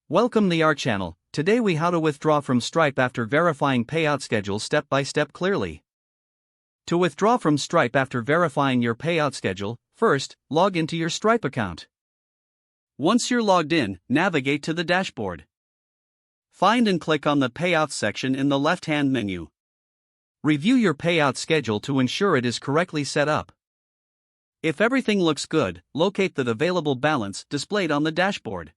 Welcome to our channel. Today we how to withdraw from Stripe after verifying payout schedule step by step clearly. To withdraw from Stripe after verifying your payout schedule, first, log into your Stripe account. Once you're logged in, navigate to the dashboard. Find and click on the Payouts section in the left-hand menu. Review your payout schedule to ensure it is correctly set up. If everything looks good, locate the available balance displayed on the dashboard.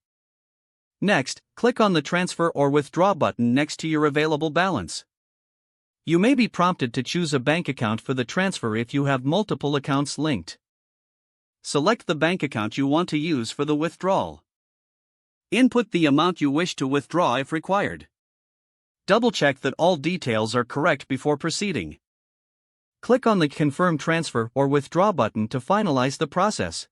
Next, click on the Transfer or Withdraw button next to your available balance. You may be prompted to choose a bank account for the transfer if you have multiple accounts linked. Select the bank account you want to use for the withdrawal. Input the amount you wish to withdraw if required. Double-check that all details are correct before proceeding. Click on the Confirm Transfer or Withdraw button to finalize the process.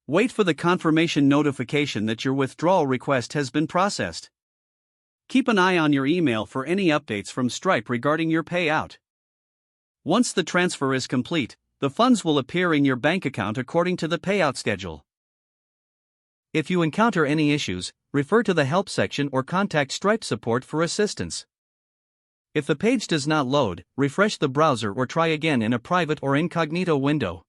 Wait for the confirmation notification that your withdrawal request has been processed. Keep an eye on your email for any updates from Stripe regarding your payout. Once the transfer is complete, the funds will appear in your bank account according to the payout schedule. If you encounter any issues, refer to the Help section or contact Stripe support for assistance. If the page does not load, refresh the browser or try again in a private or incognito window.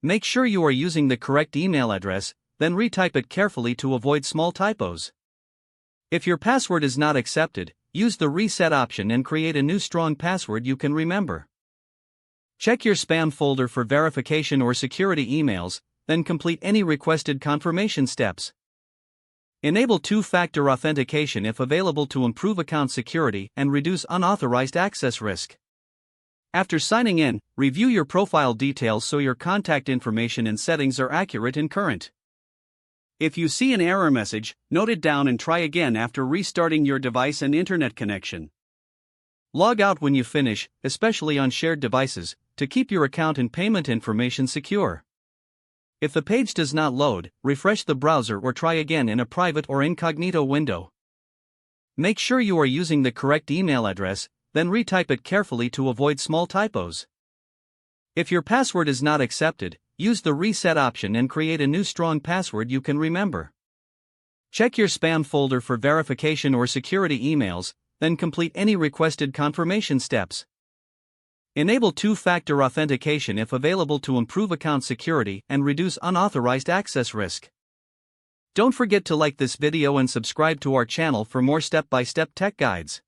Make sure you are using the correct email address, then retype it carefully to avoid small typos. If your password is not accepted, use the Reset option and create a new strong password you can remember. Check your spam folder for verification or security emails, then complete any requested confirmation steps. Enable two-factor authentication if available to improve account security and reduce unauthorized access risk. After signing in, review your profile details so your contact information and settings are accurate and current. If you see an error message, note it down and try again after restarting your device and internet connection. Log out when you finish, especially on shared devices, to keep your account and payment information secure. If the page does not load, refresh the browser or try again in a private or incognito window. Make sure you are using the correct email address, then retype it carefully to avoid small typos. If your password is not accepted, use the Reset option and create a new strong password you can remember. Check your spam folder for verification or security emails, then complete any requested confirmation steps. Enable two-factor authentication if available to improve account security and reduce unauthorized access risk. Don't forget to like this video and subscribe to our channel for more step-by-step tech guides.